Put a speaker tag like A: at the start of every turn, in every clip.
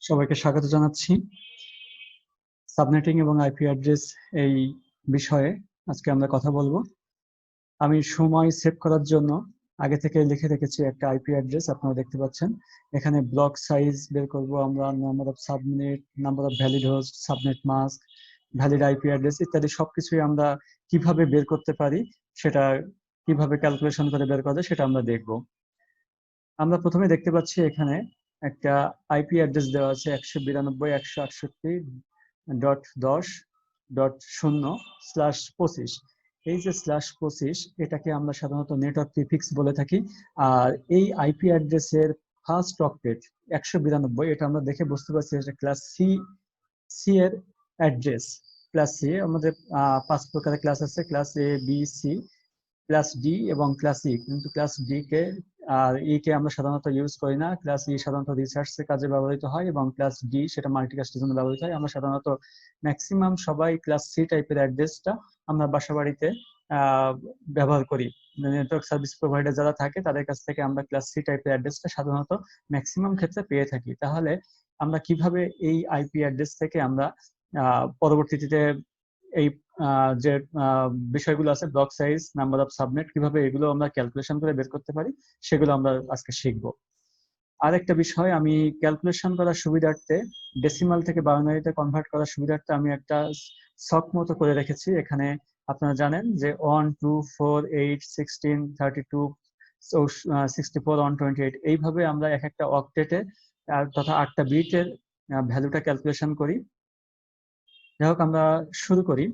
A: সবাইকে স্বাগত জানাচ্ছি। সাবনেটিং এবং আইপি অ্যাড্রেস এই বিষয়ে আজকে আমরা কথা বলবো। আমি সময় সেভ করার জন্য আগে থেকে লিখে রেখেছি একটা আইপি অ্যাড্রেস, আপনারা দেখতে পাচ্ছেন। এখানে ব্লক সাইজ বের করব আমরা, number of subnet, number of valid host, subnet mask, valid IP address ইত্যাদি সবকিছুই আমরা কিভাবে বের করতে পারি, সেটা কিভাবে ক্যালকুলেশন করে বের করা যায় সেটা আমরা দেখব। আমরা প্রথমে দেখতে পাচ্ছি এখানে একটা আইপি অ্যাড্রেস দেওয়া আছে 192.168.10.0/25। এই যে /25 এটাকে আমরা সাধারণত নেটওয়ার্ক প্রিফিক্স বলে থাকি। আর এই আইপি অ্যাড্রেসের ফার্স্ট অক্টেট 192, এটা আমরা দেখে বুঝতে পারছি এটা ক্লাস সি এর অ্যাড্রেস। ক্লাস সি আমাদের 5 প্রকারের ক্লাস আছে, ক্লাস এ, বি, সি, ক্লাস ডি এবং ক্লাস ই। কিন্তু ক্লাস ডি কে আর ই কে আমরা সাধারণত ইউজ করি না। ক্লাস ই সাধারণত রিসার্চের কাজে ব্যবহৃত হয় এবং ক্লাস ডি সেটা মাল্টিকাস্টের জন্য ব্যবহৃত হয়। আমরা সাধারণত ম্যাক্সিমাম সবাই ক্লাস সি টাইপের অ্যাড্রেসটা আমরা বাসাবাড়িতে ব্যবহার করি। নেটওয়ার্ক সার্ভিস প্রোভাইডার যারা থাকে তাদের কাছ থেকে আমরা ক্লাস সি টাইপের অ্যাড্রেসটা সাধারণত ম্যাক্সিমাম ক্ষেত্রে পেয়ে থাকি। তাহলে আমরা কিভাবে এই আইপি অ্যাড্রেস থেকে আমরা পরবর্তীতে এই যে বিষয়গুলো আছে, block size, number of subnet, কিভাবে এগুলো আমরা ক্যালকুলেশন করে বের করতে পারি সেগুলো আমরা আজকে শিখবো। আরেকটা বিষয়, আমি ক্যালকুলেশন করার সুবিধার্থে, ডেসিমাল থেকে বাইনারিতে কনভার্ট করার সুবিধার্থে আমি একটা ছক মতো করে রেখেছি। এখানে আপনারা জানেন যে 1, 2, 4, 8, 16, 32, 64, 128 এইভাবে আমরা এক একটা অক্টেটে তথা 8টা বিটের ভ্যালুটা ক্যালকুলেশন করি। যাই হোক, আমরা শুরু করি।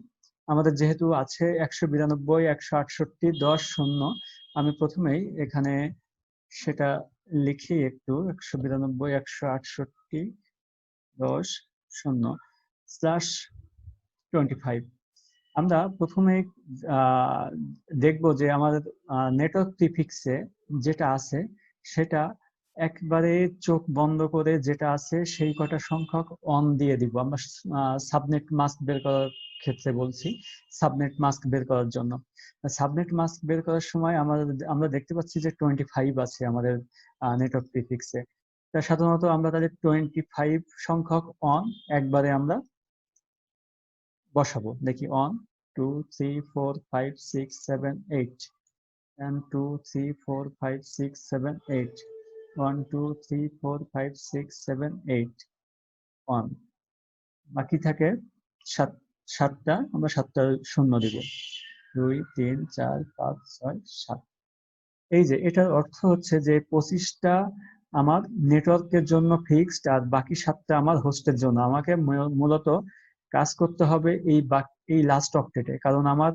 A: আমাদের যেহেতু আছে 192, 168, 10, 0, আমি প্রথমেই এখানে সেটা লিখি একটু। 192, 168, 10/25। আমরা প্রথমে দেখব যে আমাদের নেটওয়ার্ক প্রিফিক্সে যেটা আছে সেটা একবারে চোখ বন্ধ করে যেটা আছে সেই কটা সংখ্যক অন দিয়ে দিব। আমরা সাবনেট মাস্ক বের করার ক্ষেত্রে বলছি, সাবনেট মাস্ক বের করার জন্য। সাবনেট মাস্ক বের করার সময় আমরা দেখতে পাচ্ছি যে 25 আছে আমাদের নেটওয়ার্ক প্রিফিক্সে। তা সাধারণত আমরা তাদের 25 সংখ্যক অন একবারে আমরা বসাবো। দেখি 1, 2, 3, 4, 5, 6, 7, 8 and 2, 3, 4, 5, 6, 7, 8 1, 2, 3, 4, 5, 6, 7, 8 1। বাকি থাকে সাতটা, আমরা 7টা শূন্য দিব। 2, 3, 4, 5, 6, 7। এই যে এটার অর্থ হচ্ছে যে 25টা আমার নেটওয়ার্কের জন্য ফিক্সড আর বাকি 7টা আমার হোস্টের জন্য। আমাকে মূলত কাজ করতে হবে এই লাস্ট অক্টেটে, কারণ আমার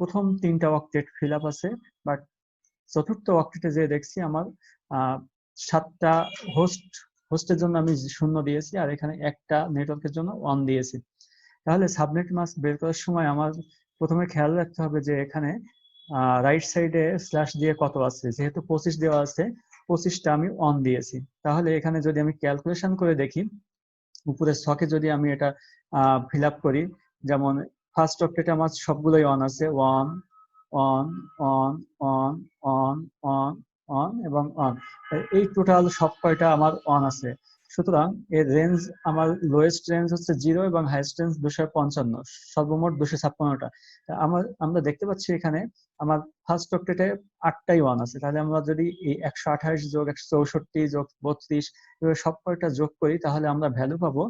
A: প্রথম 3টা অক্টেট ফিল আপ আছে, বাট চতুর্থ অক্টেটে যে দেখছি আমার 7টা হোস্টের জন্য আমি 0 দিয়েছি আর এখানে একটা নেটওয়ার্কের জন্য 1 দিয়েছি। তাহলে সাবনেট মাস্ক বের করার সময় আমার প্রথমে খেয়াল রাখতে হবে যে এখানে রাইট সাইডে স্ল্যাশ দিয়ে কত আছে। যেহেতু 25 দেওয়া আছে, 25টা আমি অন দিয়েছি। তাহলে এখানে যদি আমি ক্যালকুলেশন করে দেখি, উপরের ছকে যদি আমি এটা ফিল আপ করি, যেমন ফার্স্ট অক্টেটে আমার সবগুলোই অন আছে, 1, on, on, on, on, on, on এবং অন। এই টোটাল সব কয়টা আমার অন আছে। সুতরাং এর রেঞ্জ, আমার লোয়েস্ট রেঞ্জ হচ্ছে 0 এবং হাইয়েস্ট রেঞ্জ 255, সর্বমোট 256টা। আমরা দেখতে পাচ্ছি এখানে আমার ফার্স্ট অক্টেটে 8টাই ওয়ান আছে। তাহলে আমরা যদি এই 128 যোগ 164 যোগ 32 সব কয়টা যোগ করি তাহলে আমরা ভ্যালু পাবো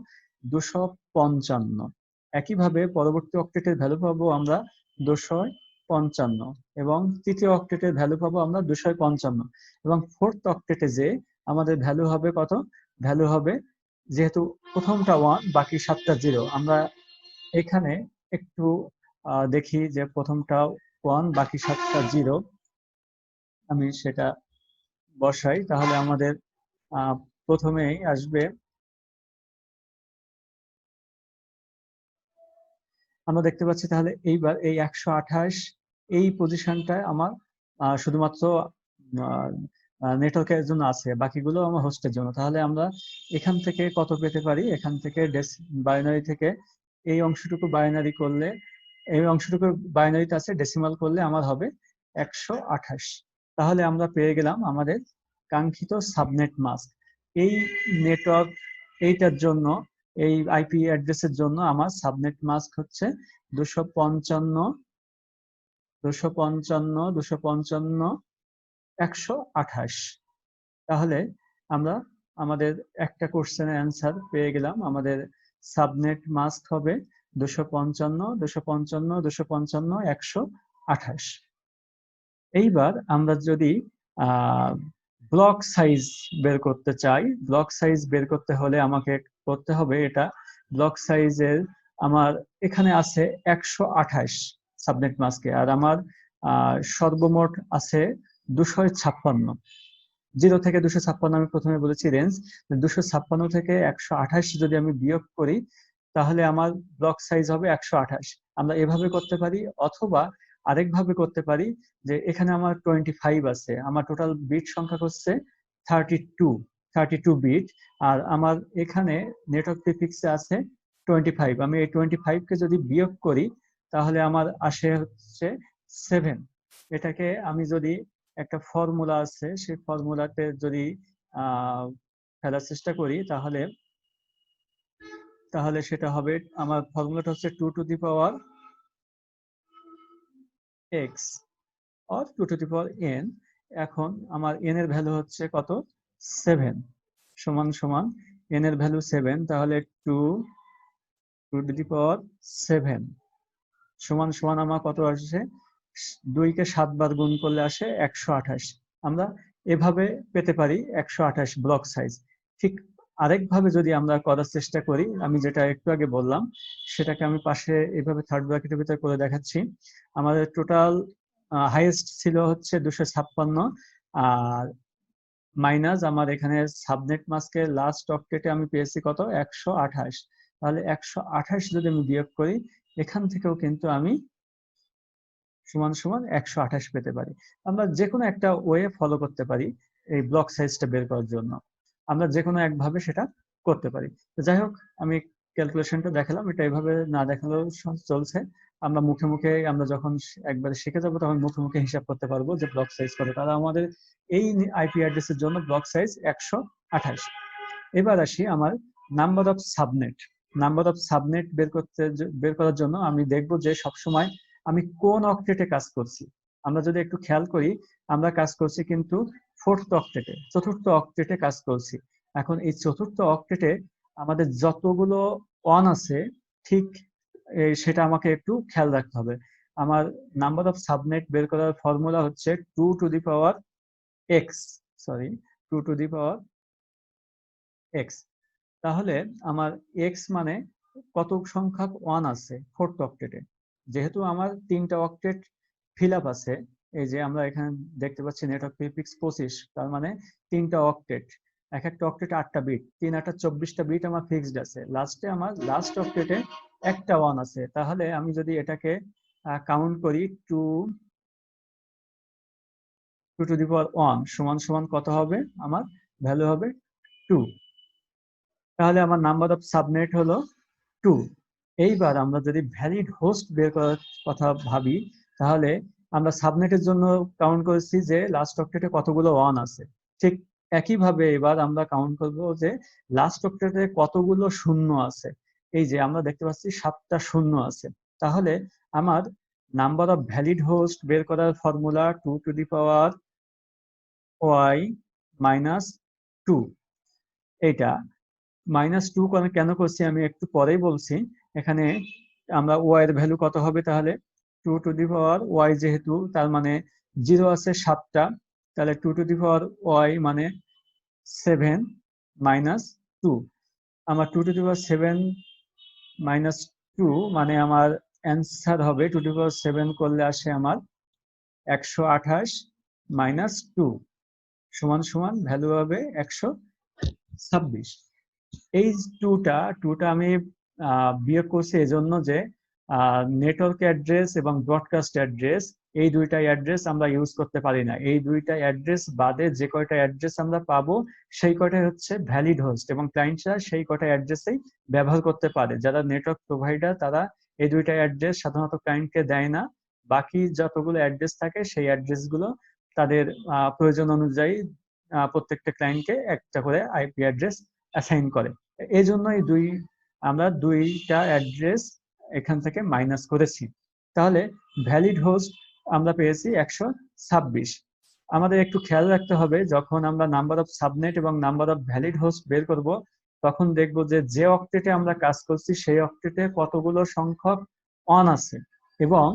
A: 255। একইভাবে পরবর্তী অক্টেটের ভ্যালু পাবো আমরা 255 এবং তৃতীয় অক্টেটের ভ্যালু পাবো আমরা 255 এবং ফোর্থ অক্টেটে যে আমাদের ভ্যালু হবে কত? ভ্যালু হবে, যেহেতু প্রথমটা 1 বাকি 7টা 0, আমরা এখানে একটু দেখি যে প্রথমটা 1 বাকি 7টা 0, আমি সেটা বসাই। তাহলে আমাদের প্রথমেই আসবে, আমরা দেখতে পাচ্ছি তাহলে এইবার এই 128 এই পজিশনটায় আমার শুধুমাত্র নেটওয়ার্কের জন্য আছে, বাকিগুলো আমার হোস্টের জন্য। তাহলে আমরা এখান থেকে কত পেতে পারি? এখান থেকে বাইনারি থেকে এই অংশটুকু বাইনারি করলে, এই অংশটুকু বাইনারিতে আছে, ডেসিমাল করলে আমার হবে 128। তাহলে আমরা পেয়ে গেলাম আমাদের কাঙ্ক্ষিত সাবনেট মাস্ক। এই নেটওয়ার্ক এইটার জন্য, এই আইপি অ্যাড্রেসের জন্য আমার সাবনেট মাস্ক হচ্ছে 255.255.255.128। তাহলে আমরা আমাদের একটা কোশ্চেনের অ্যান্সার পেয়ে গেলাম। আমাদের সাবনেট মাস্ক হবে 255.255.255.128। এইবার আমরা যদি ব্লক সাইজ বের করতে চাই, ব্লক সাইজ বের করতে হলে আমাকে করতে হবে এটা, ব্লক সাইজের আমার এখানে আছে 128 সাবনেট মাস্কে, আর আমার সর্বমোট আছে 256। 0 থেকে 256 আমি প্রথমে বলেছি রেঞ্জ, 256 থেকে 128 যদি আমি বিয়োগ করি তাহলে আমার ব্লক সাইজ হবে 128। আমরা এভাবে করতে পারি, অথবা আরেকভাবে করতে পারি যে এখানে আমার 25 আছে, আমার টোটাল বিট সংখ্যা হচ্ছে 32 বিট, আর আমার এখানে নেটওয়ার্ক প্রিফিক্সে আছে 25। আমি এই 25 কে যদি বিয়োগ করি তাহলে আমার আসে হচ্ছে 7। এটাকে আমি যদি একটা ফর্মুলা আছে, সেই ফর্মুলাতে যদি ফেলার চেষ্টা করি তাহলে তাহলে সেটা হবে, আমার ফর্মুলাটা হচ্ছে 2 to the power x or 2 to the power n। এখন আমার n এর ভ্যালু হচ্ছে কত, 7, সমান সমান n এর ভ্যালু 7, তাহলে 2 টু দি পাওয়ার 7 সমান সমান আমার কত আসছে, 2 কে 7 বার গুণ করলে আসে 128। আমরা এভাবে পেতে পারি 128 ব্লক সাইজ। ঠিক আরেকভাবে যদি আমরা করার চেষ্টা করি, আমি যেটা একটু আগে বললাম সেটাকে আমি পাশে এভাবে থার্ড ব্র্যাকেটের ভিতরে করে দেখাচ্ছি। আমাদের টোটাল হাইয়েস্ট ছিল হচ্ছে 256, আর মাইনাস আমার এখানে সাবনেট মাস্কের লাস্ট অক্টেটে আমি পেয়েছি কত, 128। তাহলে 128 যদি আমি বিয়োগ করি এখান থেকেও কিন্তু আমি সমান সমান 128 পেতে পারি। আমরা যে কোনো একটা ওয়ে ফলো করতে পারি এই ব্লক সাইজটা বের করার জন্য, আমরা যে কোনো একভাবে সেটা করতে পারি। যাই হোক, আমি ক্যালকুলেশনটা দেখালাম, এটা এভাবে না দেখালেও চলছে। আমরা মুখে মুখে, আমরা যখন একবারে শিখে যাবো তখন মুখে মুখে হিসাব করতে পারবো যে ব্লক সাইজ কত। তাহলে আমাদের এই আইপি অ্যাড্রেসের জন্য ব্লক সাইজ 128। এবার আসি আমার number of subnet. Number of subnet বের করার জন্য আমি দেখব যে সবসময় আমি কোন অক্টেটে কাজ করছি। আমরা যদি একটু খেয়াল করি, আমরা কাজ করছি কিন্তু চতুর্থ অক্টেটে কাজ করছি। এখন এই চতুর্থ অক্টেটে আমাদের যতগুলো ওয়ান আছে, ঠিক সেটা আমাকে একটু খেয়াল রাখতে হবে। আমার নাম্বার অফ সাবনেট বের করার ফর্মুলা হচ্ছে 2 to the power x, 2 to the power x. তাহলে আমার এক্স মানে কত সংখ্যক ওয়ান আছে ফোর্থ অক্টেটে। যেহেতু আমার 3টা অক্টেট ফিল আপ আছে, এই যে আমরা এখানে দেখতে পাচ্ছি নেটওয়ার্ক প্রিফিক্স 25, তার মানে 3টা অক্টেট, এক একটা অক্টেটে 8টা বিট, 3 8 24টা বিট আমার ফিক্সড আছে। লাস্টে আমার লাস্ট অক্টেটে একটা ওয়ান আছে। তাহলে আমি যদি এটাকে কাউন্ট করি, 2 টু দি পাওয়ার 1 সমান সমান কত হবে, আমার ভ্যালু হবে 2। তাহলে আমার নাম্বার অফ সাবনেট হলো 2। এইবার আমরা যদি ভ্যালিড হোস্ট বের করার কথা ভাবি, তাহলে আমরা সাবনেটের জন্য কাউন্ট করেছি যে লাস্ট অক্টেটে কতগুলো ওয়ান আছে। ঠিক একইভাবে এবার আমরা কাউন্ট করব যে লাস্ট অক্টেটে কতগুলো শূন্য আছে। এই যে আমরা দেখতে পাচ্ছি 7টা শূন্য আছে। তাহলে আমার নাম্বার অফ ভ্যালিড হোস্ট বের করার formula 2 to the power y minus 2। এটা -2 কেন করছি আমি একটু পরেই বলছি। এখানে আমরা ওয়াই এর ভ্যালু কত হবে, তাহলে 2 টু দি পাওয়ার ওয়াই, যেহেতু তার মানে 0 আছে 7টা, তাহলে 2 টু দি পাওয়ার ওয়াই মানে 7 মাইনাস 2। আমার 2 টু দি পাওয়ার 7 মাইনাস 2 মানে আমার অ্যান্সার হবে 2 টু দি পাওয়ার 7 করলে আসে আমার 128 মাইনাস 2 সমান সমান ভ্যালু হবে 126। এই টুটা আমি বিয়োগ করছি এজন্য যে নেটওয়ার্ক অ্যাড্রেস এবং ব্রডকাস্ট অ্যাড্রেস, এই দুইটা অ্যাড্রেস আমরা ইউজ করতে পারি না। এই দুইটা অ্যাড্রেস বাদে যে কয়টা অ্যাড্রেস আমরা পাবো সেই কয়টাই হচ্ছে ভ্যালিড হোস্ট, এবং ক্লায়েন্টরা সেই কয়টা অ্যাড্রেসেই ব্যবহার করতে পারে। যারা নেটওয়ার্ক প্রোভাইডার তারা এই দুইটা অ্যাড্রেস সাধারণত ক্লায়েন্টকে দেয় না। বাকি যতগুলো অ্যাড্রেস থাকে সেই অ্যাড্রেসগুলো তাদের প্রয়োজন অনুযায়ী প্রত্যেকটা ক্লায়েন্টকে একটা করে আইপি অ্যাড্রেস অ্যাসাইন করে। এই জন্যই আমরা দুইটা অ্যাড্রেস এখান থেকে মাইনাস করেছি। তাহলে ভ্যালিড হোস্ট আমরা পেয়েছি 126। আমাদের একটু খেয়াল রাখতে হবে, যখন আমরা নাম্বার অফ সাবনেট এবং নাম্বার অফ ভ্যালিড হোস্ট বের করব, তখন দেখব যে অক্টেটে আমরা কাজ করছি সেই অক্টেটে কতগুলো সংখ্যক অন আছে এবং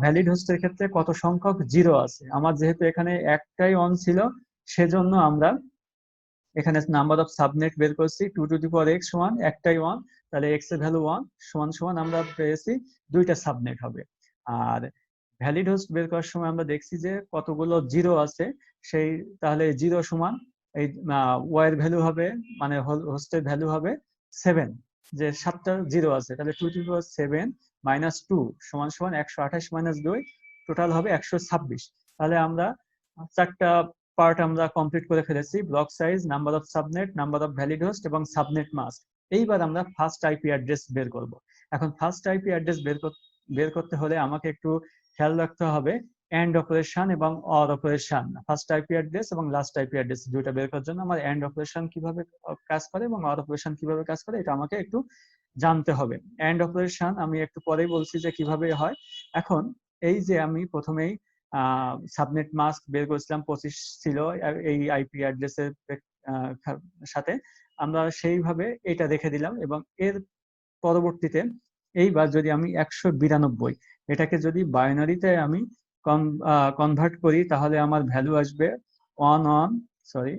A: ভ্যালিড হোস্টের ক্ষেত্রে কত সংখ্যক জিরো আছে। আমার যেহেতু এখানে একটাই অন ছিল, সেজন্য আমরা এখানে নাম্বার অফ সাবনেট বের করছি 2 to the power x সমান একটাই 1, তাহলে x এর ভ্যালু 1 সমান সমান আমরা পেয়েছি দুইটা সাবনেট হবে। আর ভ্যালিড হোস্ট বের করার সময় আমরা দেখছি যে কতগুলো জিরো আছে, সেই তাহলে জিরো সমান এই y এর ভ্যালু হবে, মানে হোস্টের ভ্যালু হবে 7, যে 7টা জিরো আছে, তাহলে 2 to the power 7 - 2 সমান সমান 128 - 2, টোটাল হবে 126। তাহলে আমরা 4টা পার্ট আমরা কমপ্লিট করে ফেলেছি: block size, number of subnet, number of valid host এবং সাবনেট মাস্ক। এইবার আমরা ফার্স্ট আইপি অ্যাড্রেস বের করব। এখন ফার্স্ট আইপি অ্যাড্রেস বের করতে হলে আমাকে একটু খেয়াল রাখতে হবে এন্ড অপারেশন এবং or operation. First IP address এবং লাস্ট আইপি অ্যাড্রেস দুইটা বের করার জন্য আমার এন্ড অপারেশন কিভাবে কাজ করে এবং অর অপারেশন কিভাবে কাজ করে এটা আমাকে একটু জানতে হবে। এন্ড অপারেশন আমি একটু পরেই বলছি যে কিভাবে হয়। এখন এই যে আমি প্রথমেই সাবনেট মাস্ক বের করেছিলাম 25 ছিল এই আইপি অ্যাড্রেসের সাথে, আমরা সেইভাবে এটা রেখে দিলাম এবং এর পরবর্তীতে এইবার যদি আমি 192 এটাকে যদি বাইনারিতে আমি কনভার্ট করি, তাহলে আমার ভ্যালু আসবে অন অন সরি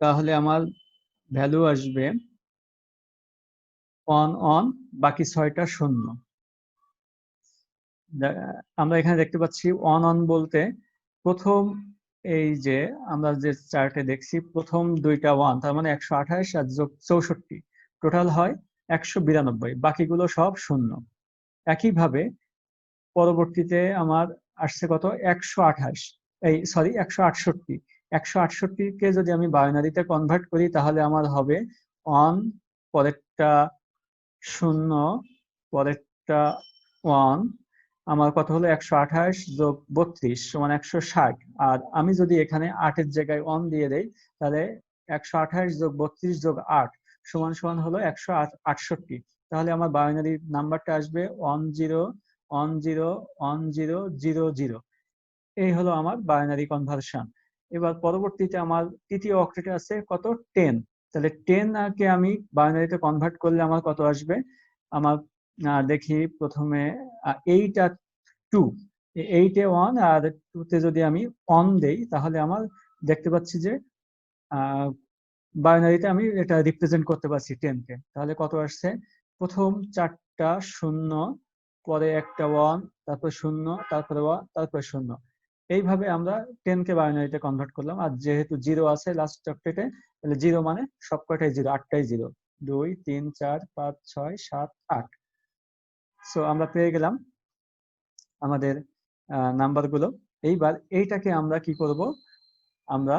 A: তাহলে আমার ভ্যালু আসবে অন অন, বাকি 6টা শূন্য। আমরা এখানে দেখতে পাচ্ছি অন অন বলতে প্রথম এই যে আমরা যে চার্টে দেখছি প্রথম দুইটা 1, তার মানে 128 আর যোগ 64 টোটাল হয় 192, বাকিগুলো সব শূন্য। একইভাবে পরবর্তীতে আমার আসছে কত 128, 168। 168 কে যদি আমি বাইনারিতে কনভার্ট করি তাহলে আমার হবে অন, পরেরটা শূন্য, পরেরটা 1, আমার কত হলো 128 যোগ 32 সমান 160। আর আমি যদি এখানে 8 এর জায়গায় 1 দিয়ে দেই, তাহলে 128 যোগ 32 যোগ 8 সমান সমান হলো 168। তাহলে আমার বাইনারি নাম্বারটা আসবে 10101000। এই হলো আমার বাইনারি কনভার্সন। এবার পরবর্তীতে আমার তৃতীয় অক্টেটে আছে কত 10, তাহলে 10 কে আমি বাইনারিতে কনভার্ট করলে আমার কত আসবে। আমার দেখি প্রথমে 8 আর 2, 8 এ 1 আর 2 তে যদি আমি অন দেই তাহলে আমার দেখতে পাচ্ছি যে বাইনারিতে আমি এটা রিপ্রেজেন্ট করতে পারছি 10 কে। তাহলে কত আসছে, প্রথম 4টা শূন্য, পরে একটা 1, তারপর শূন্য, তারপরে 1, তারপর শূন্য। এইভাবে আমরা 10 কে বাইনারিতে কনভার্ট করলাম। আর যেহেতু জিরো আছে লাস্ট অক্টেটে, তাহলে জিরো মানে সবকটাই জিরো, 8টাই জিরো, 2 3 4 5 6 7 8। সো আমরা পেয়ে গেলাম আমাদের নাম্বারগুলো। এইবার এইটাকে আমরা কি করব, আমরা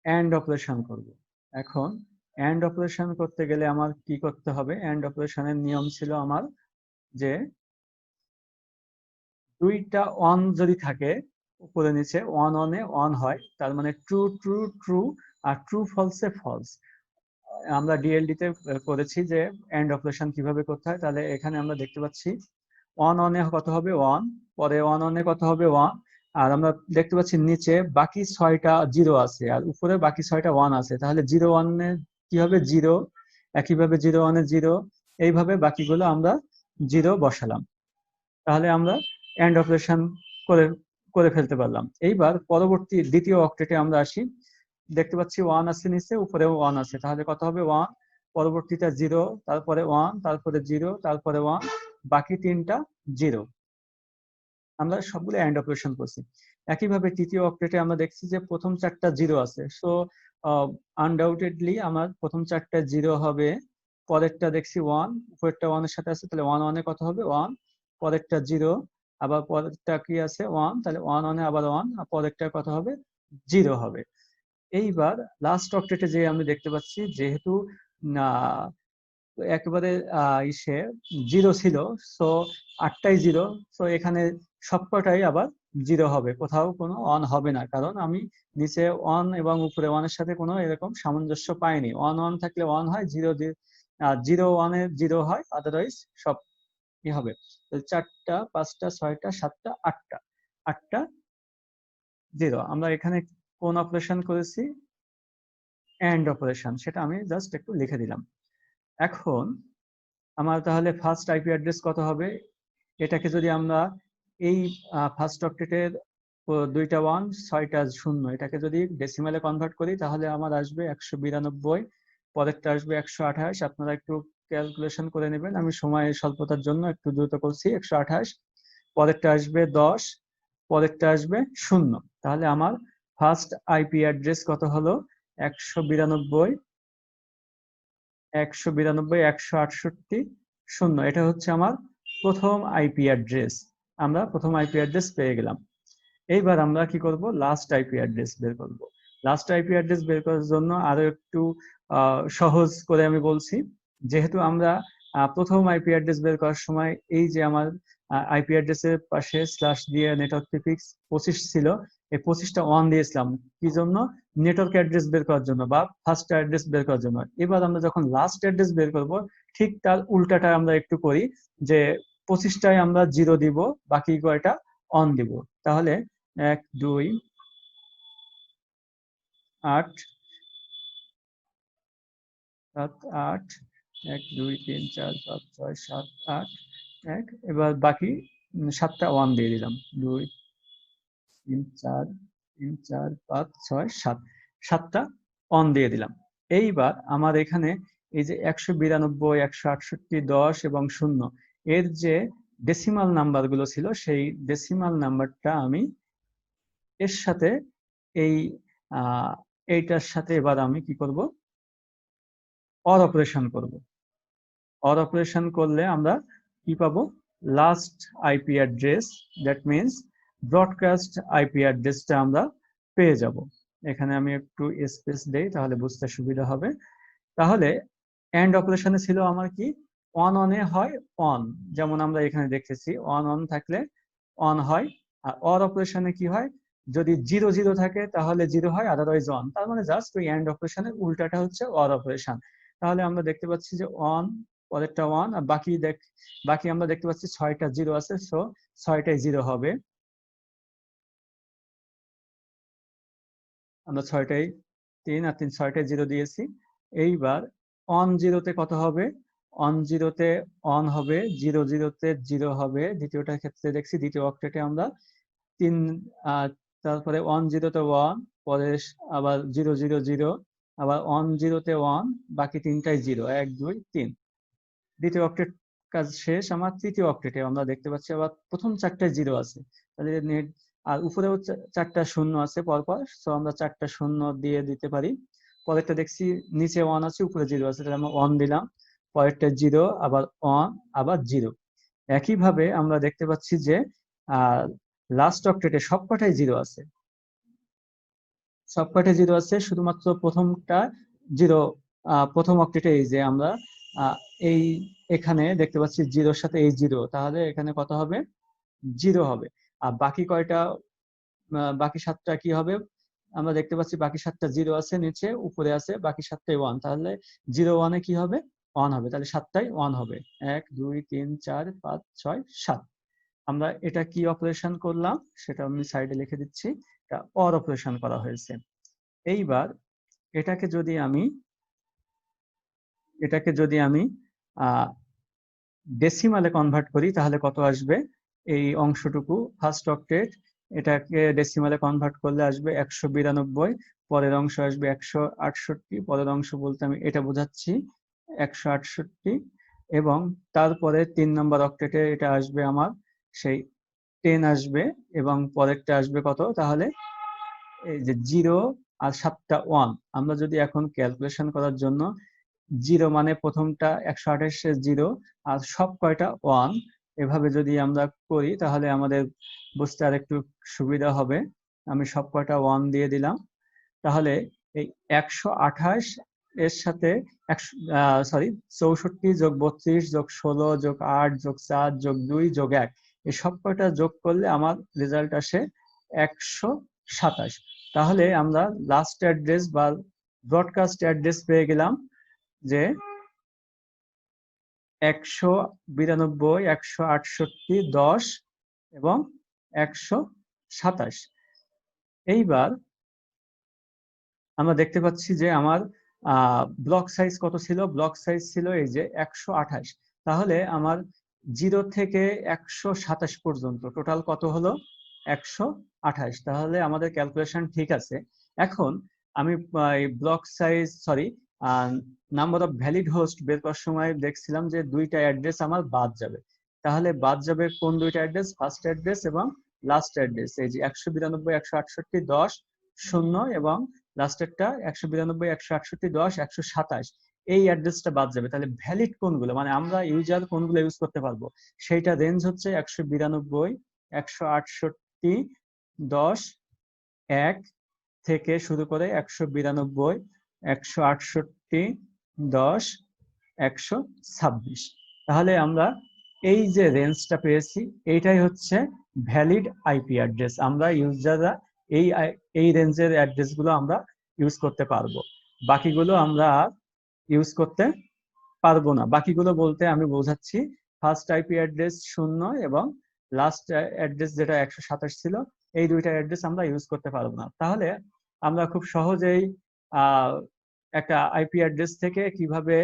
A: এন্ড অপারেশন করব। এখন এন্ড অপারেশন করতে গেলে আমার কি করতে হবে, এন্ড অপারেশনের নিয়ম ছিল আমার যে দুইটা অন যদি থাকে উপরে নিচে, অন অনে অন হয়, তার মানে ট্রু ট্রু ট্রু আর ট্রু ফলসে ফলস। আমরা ডিএলডি তে করেছি যে এন্ড অপারেশন কিভাবে করতে হয়। তাহলে এখানে আমরা দেখতে পাচ্ছি অন অনে কত হবে 1, পরে অন অনে কত হবে 1, আর আমরা দেখতে পাচ্ছি নিচে বাকি 6টা জিরো আছে আর উপরে বাকি 6টা 1 আছে। তাহলে জিরো ওয়ানে কি হবে, জিরো। একইভাবে জিরো ওয়ানে জিরো, এইভাবে বাকিগুলো আমরা জিরো বসালাম। তাহলে আমরা এন্ড অপারেশন করে করে ফেলতে পারলাম। এইবার পরবর্তী দ্বিতীয় অক্টেটে আমরা আসি, দেখতে পাচ্ছি 1 আছে নিচে, উপরেও 1 আছে, তাহলে কত হবে 1, পরবর্তীটা 0, তারপরে 1, তারপরে 0, তারপরে 1, বাকি 3টা 0। আমরা সবগুলো এন্ড অপারেশন করছি। একইভাবে তৃতীয় অক্টেটে আমরা দেখছি যে প্রথম 4টা 0 আছে, সো আনডাউটেডলি আমার প্রথম 4টা 0 হবে, পরেরটা দেখছি 1, উপরেরটা 1 এর সাথে আছে, তাহলে 1 1 এ কত হবে 1, পরেরটা 0, আবার পরেরটা কি আছে 1, তাহলে 1 1 এ আবার 1, আর পরেরটা কত হবে 0 হবে। এইবার লাস্ট অক্টেটে যে আমি দেখতে পাচ্ছি যেহেতু একেবারে ইসে জিরো ছিল, সো 8টাই জিরো, সো এখানে সবকটাই আবার জিরো হবে, কোথাও কোনো অন হবে না, কারণ আমি নিচে অন এবং উপরে ওয়ানের সাথে কোনো এরকম সামঞ্জস্য পাইনি। অন অন থাকলে অন হয়, জিরো জিরো ওয়ানে জিরো হয়, আদারওয়াইজ সব কি হবে। 4টা 5টা 6টা 7টা 8টা, 8টা জিরো। আমরা এখানে কোন অপারেশন করেছি? এন্ড অপারেশন, সেটা আমি জাস্ট একটু লিখে দিলাম। এখন আমার তাহলে ফার্স্ট আইপি অ্যাড্রেস কত হবে? এটাকে যদি আমরা এই ফার্স্ট অক্টেটের 2টা 1 6টা 0 এটাকে যদি ডেসিমালে কনভার্ট করি তাহলে আমার আসবে 192, পরেরটা আসবে 128। আপনারা একটু ক্যালকুলেশন করে নেবেন, আমি সময় স্বল্পতার জন্য একটু দ্রুত করছি। 128, পরেরটা আসবে 10, পরেরটা আসবে 0। তাহলে আমার ফার্স্ট আইপি অ্যাড্রেস কত হলো? 192 168 0। এটা হচ্ছে আমার প্রথম আইপি অ্যাড্রেস। আমরা প্রথম আইপি অ্যাড্রেস পেয়ে গেলাম। এইবার আমরা কি করব? লাস্ট আইপি অ্যাড্রেস বের করব। লাস্ট আইপি অ্যাড্রেস বের করার জন্য আরো একটু সহজ করে আমি বলছি। যেহেতু আমরা প্রথম আইপি অ্যাড্রেস বের করার সময় এই যে আমার আইপি অ্যাড্রেসের পাশে স্ল্যাশ দিয়ে নেটওয়ার্ক প্রিফিক্স 25 ছিল, এই 25টা অন দিয়েছিলাম কি জন্য? নেটওয়ার্ক অ্যাড্রেস বের করার জন্য বা ফার্স্ট অ্যাড্রেস বের করার জন্য। এবার আমরা যখন লাস্ট অ্যাড্রেস বের করব ঠিক তার উল্টাটা আমরা একটু করি, যে 25টায় আমরা জিরো দিব, বাকি কয়টা অন দিব। তাহলে 1 2 8 7 8 1 2 3 4 5 6 7 8 1। এবার বাকি 7টা ওয়ান দিয়ে দিলাম। 2 3 4 3 4 5 6 7, 7টা অন দিয়ে দিলাম। এইবার আমার এখানে এই যে 192 168 10 এবং 0 এর যে ডেসিমাল নাম্বার গুলো ছিল, সেই ডেসিমাল নাম্বারটা আমি এর সাথে এই এইটার সাথে এবার আমি কি করব? অর অপারেশন করব। অর অপারেশন করলে আমরা কি পাবো? Last IP address, that means broadcast IP অ্যাড্রেসটা আমরা পেয়ে যাব। এখানে আমি একটু স্পেস দেই তাহলে বুঝতে সুবিধা হবে। তাহলে এন্ড অপারেশনে ছিল আমার কি? অন অনে হয় অন, যেমন আমরা এখানে দেখতেছি অন অন থাকলে অন হয়। আর অর অপারেশনে কি হয়? যদি জিরো জিরো থাকে তাহলে জিরো হয়, আদারওয়াইজ অন। তার মানে জাস্ট ওই এন্ড অপারেশনের উল্টাটা হচ্ছে অর অপারেশন। তাহলে আমরা দেখতে পাচ্ছি যে অন, পরেরটা ওয়ান, আর বাকি আমরা দেখতে পাচ্ছি 6টা জিরো আছে, সো 6টাই জিরো হবে। আমরা 6টাই 3 আর 3 6টাই জিরো দিয়েছি। এইবার অন জিরোতে কত হবে? অন জিরোতে অন হবে, জিরো জিরোতে জিরো হবে। দ্বিতীয়টার ক্ষেত্রে দেখছি দ্বিতীয় অক্টেটে আমরা 3, তারপরে অন জিরোতে ওয়ান, পরে আবার জিরো জিরো জিরো, আবার অন জিরোতে ওয়ান, বাকি 3টাই জিরো, 1 2 3। দ্বিতীয় অক্টেট কাজ শেষ। আমার তৃতীয় অক্টেটে আমরা দেখতে পাচ্ছি আবার প্রথম 4টায় জিরো আছে, তাহলে নেট আর উপরেও 4টা শূন্য আছে পরপর, সো আমরা 4টা শূন্য দিয়ে দিতে পারি। পরেরটা দেখছি নিচে ওয়ান আছে, উপরে জিরো আছে, তাহলে আমরা ওয়ান দিলাম। পরেরটা জিরো, আবার ওয়ান, আবার জিরো। একইভাবে আমরা দেখতে পাচ্ছি যে লাস্ট অক্টেটে সবকটাই জিরো আছে, সবকটাই জিরো আছে, শুধুমাত্র প্রথমটা জিরো। প্রথম অক্টেটে এই যে আমরা আহ, এই এখানে দেখতে পাচ্ছি জিরোর সাথে এই জিরো, তাহলে এখানে কত হবে? জিরো হবে। আর বাকি কয়টা? বাকি 7টা কি হবে? আমরা দেখতে পাচ্ছি বাকি 7টা জিরো আছে নিচে, উপরে আছে বাকি 7টাই ওয়ান, তাহলে জিরো ওয়ানে কি হবে? ওয়ান হবে, তাহলে 7টাই ওয়ান হবে। 1 2 3 4 5 6 7। আমরা এটা কি অপারেশন করলাম সেটা আমি সাইডে লিখে দিচ্ছি, এটা অর অপারেশন করা হয়েছে। এইবার এটাকে যদি আমি ডেসিমালে কনভার্ট করি তাহলে কত আসবে? এই অংশটুকু ফার্স্ট অক্টেট, এটাকে ডেসিমালে কনভার্ট করলে আসবে 192, পরের অংশ আসবে 168, পরের অংশ বলতে আমি এটা বোঝাচ্ছি 168, এবং তারপরে 3 নম্বর অক্টেটে এটা আসবে আমার সেই 10 আসবে, এবং পরেরটা আসবে কত? তাহলে এই যে জিরো আর 7টা ওয়ান। আমরা যদি এখন ক্যালকুলেশন করার জন্য জিরো মানে প্রথমটা 128 জিরো আর সব কয়টা ওয়ান, এভাবে যদি আমরা করি তাহলে আমাদের বুঝতে আর একটু সুবিধা হবে। আমি সব কয়টা ওয়ান দিয়ে দিলাম। তাহলে এই 128 এর সাথে 64 যোগ 32 যোগ 16 যোগ 8 যোগ 4 যোগ 2 যোগ 1, এই সব কয়টা যোগ করলে আমার রেজাল্ট আসে 127। তাহলে আমরা লাস্ট অ্যাড্রেস বা ব্রডকাস্ট অ্যাড্রেস পেয়ে গেলাম যে 192, 168, 10 এবং 127। এইবার আমরা দেখতে পাচ্ছি যে আমার ব্লক সাইজ কত ছিল, ব্লক সাইজ ছিল এই যে 128। তাহলে আমার 0 থেকে 127 পর্যন্ত টোটাল কত হলো, 128। তাহলে আমাদের ক্যালকুলেশন ঠিক আছে। এখন আমি block size number of valid host বের করার সময় দেখছিলাম যে দুইটা অ্যাড্রেস আমার বাদ যাবে। তাহলে বাদ যাবে কোন দুইটা অ্যাড্রেস, ফার্স্ট অ্যাড্রেস এবং লাস্ট অ্যাড্রেস। এই যে 192, 168, 10, 0 এবং লাস্টেরটা 192, 168, 10, 127, এই অ্যাড্রেসটা বাদ যাবে। তাহলে ভ্যালিড কোনগুলো, মানে আমরা ইউজার কোনগুলো ইউজ করতে পারবো, সেইটা রেঞ্জ হচ্ছে 192, 168, 10, 1 থেকে শুরু করে 192, 168, 10, 126। তাহলে আমরা এই যে রেঞ্জটা পেয়েছি এইটাই হচ্ছে ভ্যালিড আইপি অ্যাড্রেস। আমরা ইউজাররা এই রেঞ্জের অ্যাড্রেস গুলো আমরা ইউজ করতে পারবো, বাকিগুলো আমরা ইউজ করতে পারবো না। বাকিগুলো বলতে আমি বোঝাচ্ছি ফার্স্ট আইপি অ্যাড্রেস 0 এবং লাস্ট অ্যাড্রেস যেটা 127 ছিল, এই দুইটা অ্যাড্রেস আমরা ইউজ করতে পারবো না। তাহলে আমরা খুব সহজেই একটা আইপি অ্যাড্রেস থেকে কিভাবে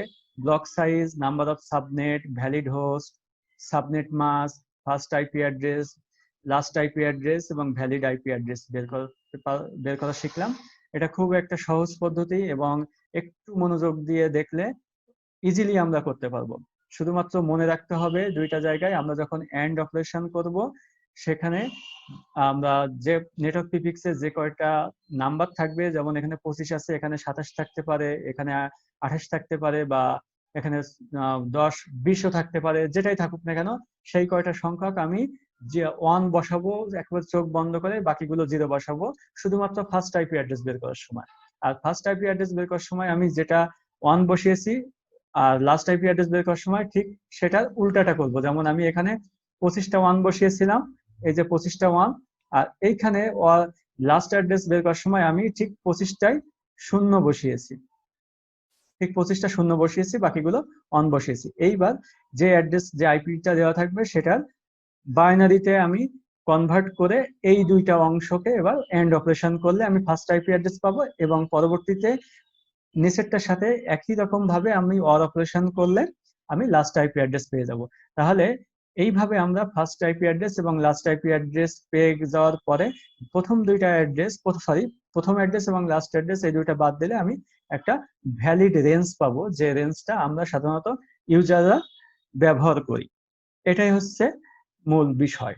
A: block size, number of subnet, valid host, subnet mask, first IP address, last IP address এবং ভ্যালিড আইপি অ্যাড্রেস বের করা শিখলাম। এটা খুব একটা সহজ পদ্ধতি এবং একটু মনোযোগ দিয়ে দেখলে ইজিলি আমরা করতে পারবো। শুধুমাত্র মনে রাখতে হবে দুইটা জায়গায় আমরা যখন এন্ড অপারেশন করব সেখানে আমরা যে নেটওয়ার্ক প্রিফিক্সে যে কয়টা নাম্বার থাকবে, যেমন এখানে 25 আছে, এখানে 27 থাকতে পারে, এখানে 28 থাকতে পারে, বা এখানে 10, 20ও থাকতে পারে, যেটাই থাকুক না কেন সেই কয়টা সংখ্যক আমি যে 1 বসাবো একবার চোখ বন্ধ করে, বাকিগুলো 0 বসাবো শুধুমাত্র ফার্স্ট আইপি অ্যাড্রেস বের করার সময়। আর ফার্স্ট আইপি অ্যাড্রেস বের করার সময় আমি যেটা 1 বসিয়েছি আর লাস্ট আইপি অ্যাড্রেস বের করার সময় ঠিক সেটার উল্টাটা করব। যেমন আমি এখানে 25টা 1 বসিয়েছিলাম, এই যে 25টা 1, আর এইখানে লাস্ট অ্যাড্রেস বের করার সময় আমি ঠিক 25টাই 0 বসিয়েছি, ঠিক 25টা 0 বসিয়েছি, বাকিগুলো 1 বসিয়েছি। এইবার যে অ্যাড্রেস, যে আইপিটা দেওয়া থাকবে সেটার বাইনারিতে আমি কনভার্ট করে এই দুইটা অংশকে এবার এন্ড অপারেশন করলে আমি ফার্স্ট আইপি অ্যাড্রেস পাবো, এবং পরবর্তীতে নিচেরটার সাথে একই রকম ভাবে আমি অর অপারেশন করলে আমি লাস্ট আইপি অ্যাড্রেস পেয়ে যাব। তাহলে এইভাবে আমরা ফার্স্ট আইপি অ্যাড্রেস এবং লাস্ট আইপি অ্যাড্রেস পেয়ে যাওয়ার পরে প্রথম অ্যাড্রেস এবং লাস্ট অ্যাড্রেস এই দুইটা বাদ দিলে আমি একটা ভ্যালিড রেঞ্জ পাবো, যে রেঞ্জটা আমরা সাধারণত ইউজাররা ব্যবহার করি। এটাই হচ্ছে মূল বিষয়।